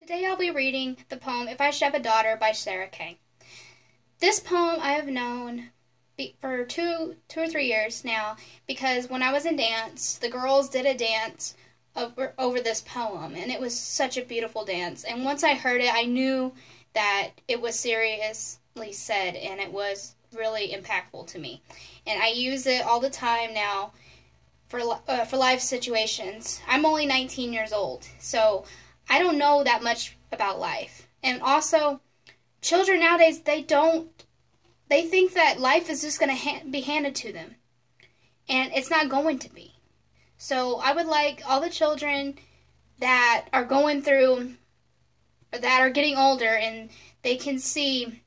Today I'll be reading the poem If I Should Have a Daughter by Sarah Kay. This poem I have known for two or 3 years now because when I was in dance, the girls did a dance over this poem, and it was such a beautiful dance. And once I heard it, I knew that it was seriously said, and it was really impactful to me. And I use it all the time now for life situations. I'm only 19 years old, so I don't know that much about life. And also, children nowadays, they think that life is just going to be handed to them. And it's not going to be. So I would like all the children that are going through, or that are getting older, and they can see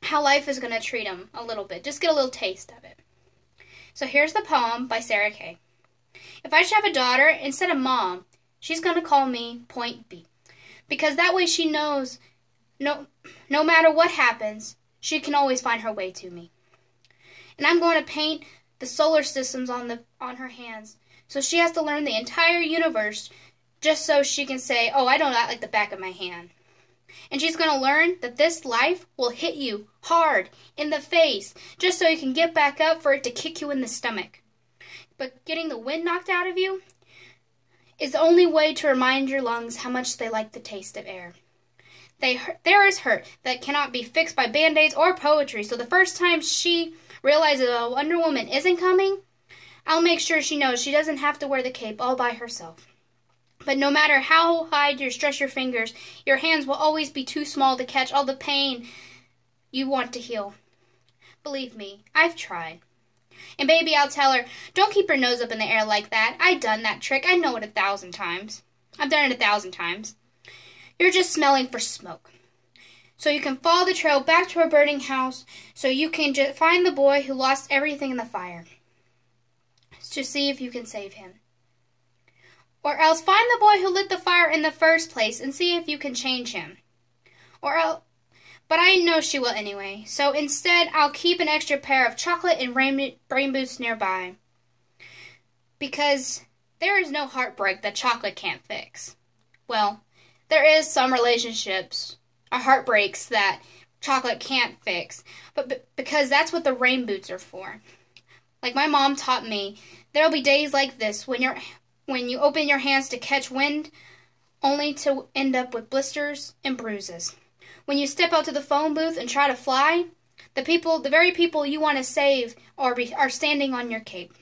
how life is going to treat them a little bit. Just get a little taste of it. So here's the poem by Sarah Kay. If I should have a daughter, instead of Mom, she's going to call me Point B. Because that way she knows no matter what happens, she can always find her way to me. And I'm going to paint the solar systems on her hands. So she has to learn the entire universe just so she can say, oh, I know that like the back of my hand. And she's going to learn that this life will hit you hard in the face just so you can get back up for it to kick you in the stomach. But getting the wind knocked out of you is the only way to remind your lungs how much they like the taste of air. There is hurt that cannot be fixed by Band-Aids or poetry, so the first time she realizes a Wonder Woman isn't coming, I'll make sure she knows she doesn't have to wear the cape all by herself. But no matter how hard you stretch your fingers, your hands will always be too small to catch all the pain you want to heal. Believe me, I've tried. And baby, I'll tell her, don't keep your nose up in the air like that. I've done that trick. I know it 1,000 times. I've done it 1,000 times. You're just smelling for smoke. So you can follow the trail back to a burning house, so you can just find the boy who lost everything in the fire, to see if you can save him. Or else find the boy who lit the fire in the first place and see if you can change him. But I know she will anyway, so instead I'll keep an extra pair of chocolate and rain boots nearby. Because there is no heartbreak that chocolate can't fix. Well, there is some relationships or heartbreaks that chocolate can't fix, but because that's what the rain boots are for. Like my mom taught me, there'll be days like this when you open your hands to catch wind, only to end up with blisters and bruises. When you step out to the phone booth and try to fly, the very people you want to save are standing on your cape.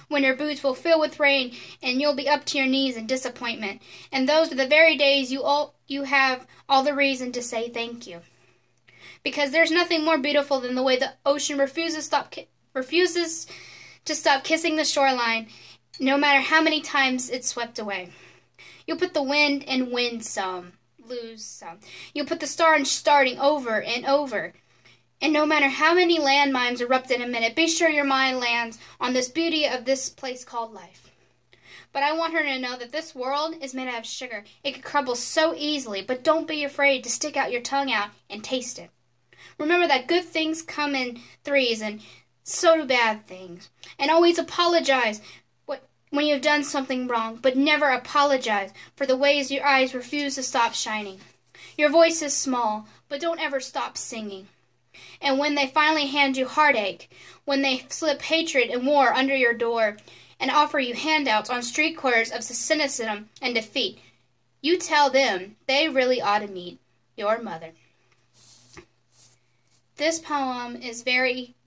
When your boots will fill with rain and you'll be up to your knees in disappointment. And those are the very days you have all the reason to say thank you. Because there's nothing more beautiful than the way the ocean refuses to stop kissing the shoreline, no matter how many times it's swept away. You'll put the wind and win some, lose some. You'll put the star in starting over and over. And no matter how many landmines erupt in a minute, be sure your mind lands on this beauty of this place called life. But I want her to know that this world is made out of sugar. It could crumble so easily, but don't be afraid to stick out your tongue out and taste it. Remember that good things come in threes, and so do bad things. And always apologize when you've done something wrong, but never apologize for the ways your eyes refuse to stop shining. Your voice is small, but don't ever stop singing. And when they finally hand you heartache, when they slip hatred and war under your door, and offer you handouts on street corners of cynicism and defeat, you tell them they really ought to meet your mother. This poem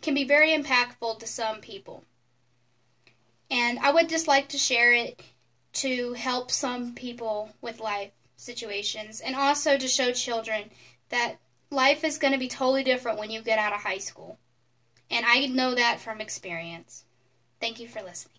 can be very impactful to some people. And I would just like to share it to help some people with life situations, and also to show children that life is going to be totally different when you get out of high school. And I know that from experience. Thank you for listening.